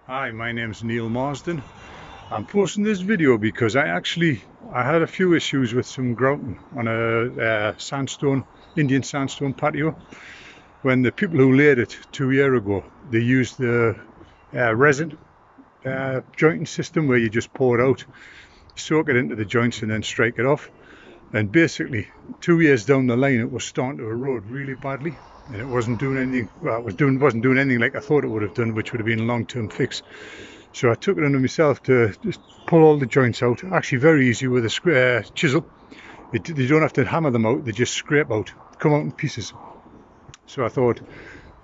Hi, my name's Neil Marsden. I'm posting this video because I had a few issues with some grouting on a Indian sandstone patio. When the people who laid it 2 years ago, they used the resin jointing system where you just pour it out, soak it into the joints and then strike it off. And basically 2 years down the line it was starting to erode really badly, and it wasn't doing anything. Well, wasn't doing anything like I thought it would have done, which would have been a long-term fix. So I took it under myself to just pull all the joints out. Actually very easy with a chisel. You don't have to hammer them out, they just scrape out, come out in pieces. So I thought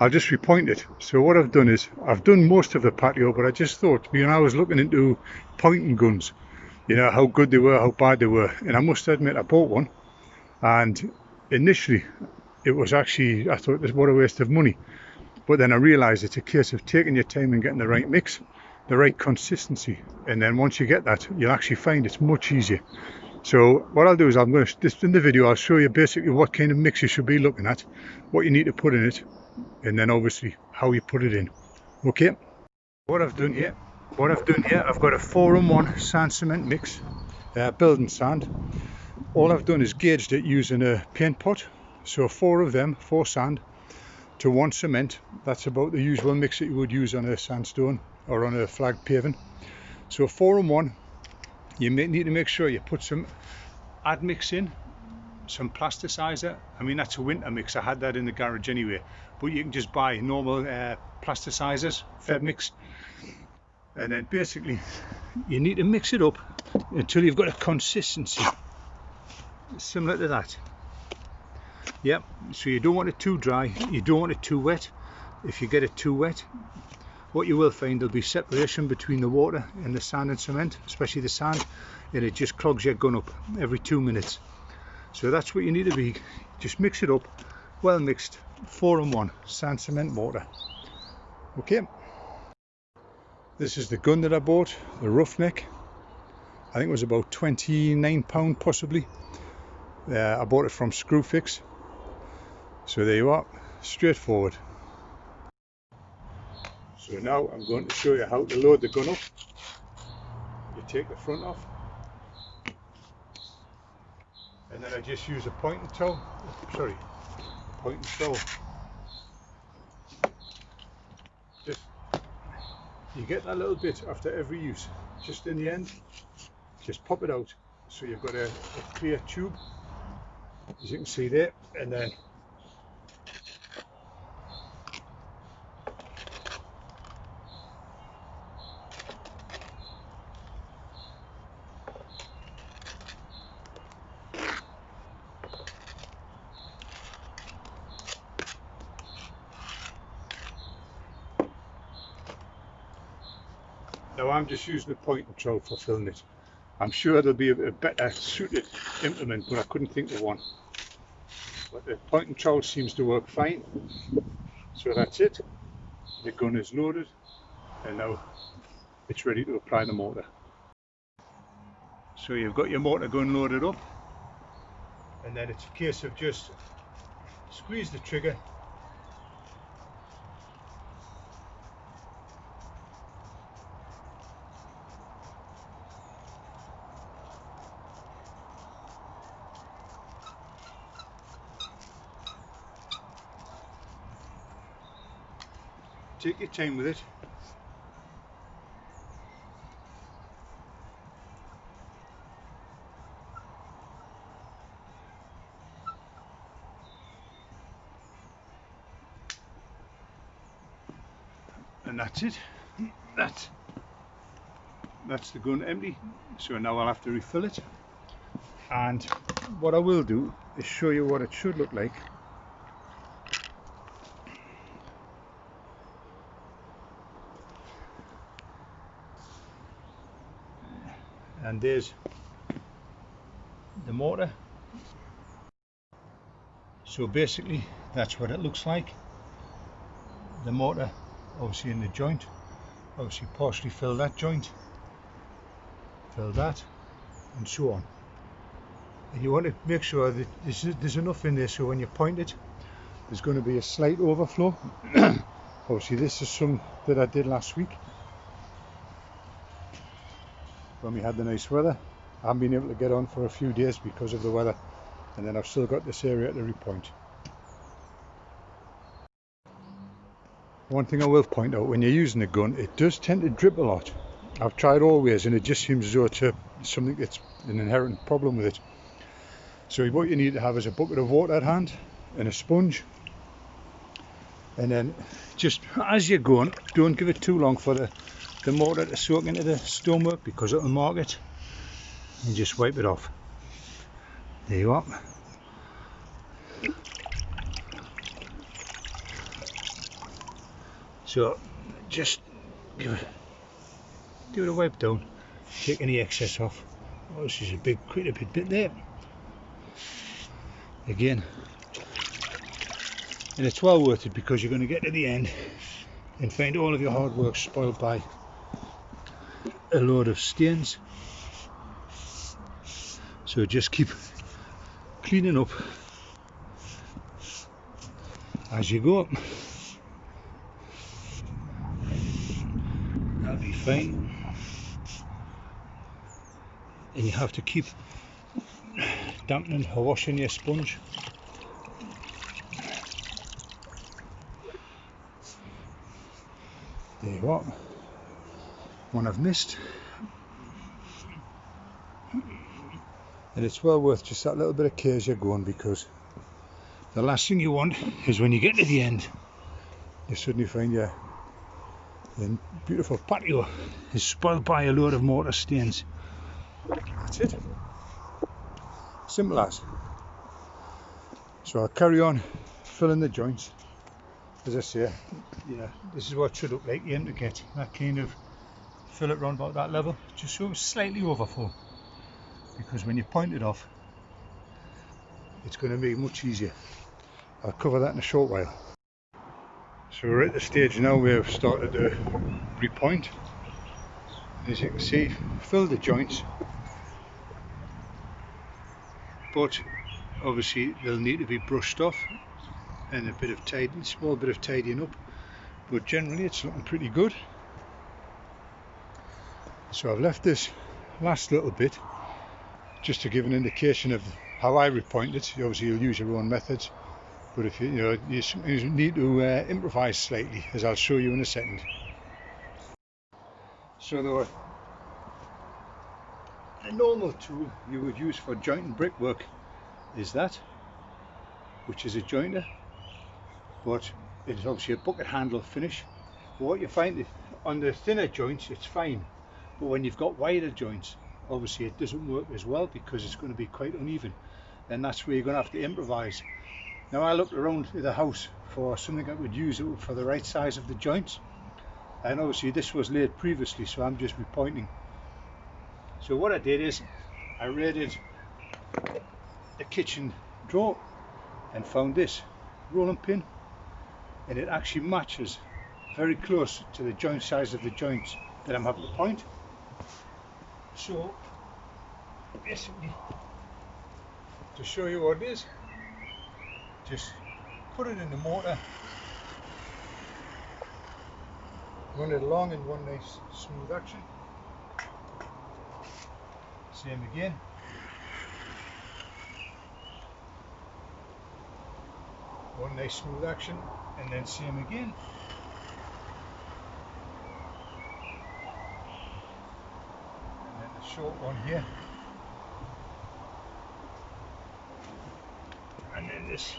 I'll just repoint it. So what I've done is I've done most of the patio, but I just thought, I was looking into pointing guns, how good they were, how bad they were. And I must admit I bought one, and initially it was actually, I thought, what a waste of money. But then I realised it's a case of taking your time and getting the right mix, the right consistency, and then once you get that, you'll actually find it's much easier. So what I'll do is in the video I'll show you basically what kind of mix you should be looking at, what you need to put in it, and then obviously how you put it in. Okay, what I've done here, I've got a 4-in-1 sand cement mix, building sand. All I've done is gauged it using a paint pot, so 4 sand to 1 cement. That's about the usual mix that you would use on a sandstone or on a flagged paving. So 4-in-1. You need to make sure you put some admix in, some plasticizer. I mean, that's a winter mix, I had that in the garage anyway, but you can just buy normal plasticizers, Fed mix. And then basically you need to mix it up until you've got a consistency similar to that. Yep, so you don't want it too dry, you don't want it too wet. If you get it too wet, what you will find, there'll be separation between the water and the sand and cement, especially the sand, and it just clogs your gun up every 2 minutes. So that's what you need to be, just mix it up, well mixed, 4-in-1 sand cement mortar. Okay, this is the gun that I bought, the roughneck. I think it was about £29 possibly. I bought it from Screwfix. So there you are, straightforward. So now I'm going to show you how to load the gun up. You take the front off, and then I just use a pointing trowel. Just, you get that little bit after every use, just in the end, just pop it out. So you've got a clear tube, as you can see there, and then now I'm just using a pointing trowel for filling it. I'm sure there'll be a better suited implement, but I couldn't think of one. But the pointing trowel seems to work fine. So that's it. The gun is loaded, and now it's ready to apply the mortar. So you've got your mortar gun loaded up, and then it's a case of just squeeze the trigger, take your time with it. And that's it. That's the gun empty. So now I'll have to refill it. And what I will do is show you what it should look like. And there's the mortar. So basically that's what it looks like. The mortar obviously in the joint, obviously partially fill that joint, fill that, and so on. And you want to make sure that there's enough in there so when you point it, there's going to be a slight overflow. Obviously this is some that I did last week, when we had the nice weather. I haven't been able to get on for a few days because of the weather, and then I've still got this area to repoint. One thing I will point out, when you're using a gun, it does tend to drip a lot. I've tried all ways and it just seems as though it's something that's an inherent problem with it. So what you need to have is a bucket of water at hand and a sponge, and then just as you're going, don't give it too long for the mortar to soak into the stonework, because it'll mark it, and just wipe it off. There you are. So just give it a wipe down, take any excess off. Oh, this is quite a bit there. Again, and it's well worth it, because you're going to get to the end and find all of your hard work spoiled by a load of stains. So just keep cleaning up as you go. That'll be fine. And you have to keep dampening or washing your sponge. There you are. One I've missed. And it's well worth just that little bit of care as you're going, because the last thing you want is when you get to the end, you suddenly find your beautiful patio is spoiled by a load of mortar stains. That's it. Simple as. So I'll carry on filling the joints. As I say, this is what it should look like. You aim to get that kind of, fill it round about that level, just so it's slightly overfull, because when you point it off, it's going to be much easier. I'll cover that in a short while. So we're at the stage now where we've started to repoint. As you can see, fill the joints, but obviously they'll need to be brushed off and a bit of tidying, small bit of tidying up, but generally it's looking pretty good. So I've left this last little bit just to give an indication of how I repoint it. Obviously you'll use your own methods, but if you need to improvise slightly, as I'll show you in a second. So a normal tool you would use for jointing brickwork is that, which is a jointer, but it's obviously a bucket handle finish. But what you find on the thinner joints it's fine, but when you've got wider joints, obviously it doesn't work as well, because it's going to be quite uneven, and that's where you're going to have to improvise. Now I looked around the house for something I would use for the right size of the joints, and obviously this was laid previously, so I'm just repointing. So what I did is I raided the kitchen drawer and found this rolling pin, and it actually matches very close to the joint size of the joints that I'm having to point. So basically, to show you what it is, just put it in the mortar, run it along in one nice smooth action. Same again. One nice smooth action, and then same again. And then the short one here. And then this.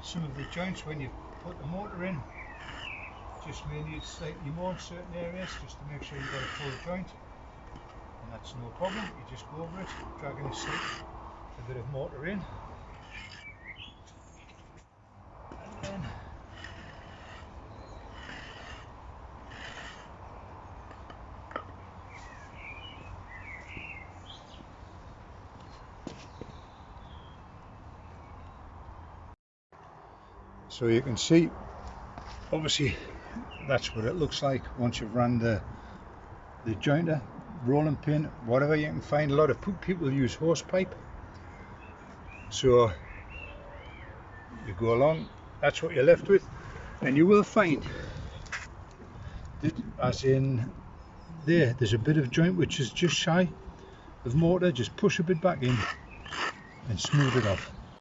Some of the joints, when you put the mortar in, just may need slightly more in certain areas, just to make sure you've got a full joint, and that's no problem. You just go over it, dragging a bit of mortar in, and then so you can see, obviously that's what it looks like once you've run the jointer. rolling pin, whatever you can find. A lot of people use hose pipe, so you go along, that's what you're left with. And you will find that, as in there's a bit of joint which is just shy of mortar. Just push a bit back in and smooth it off.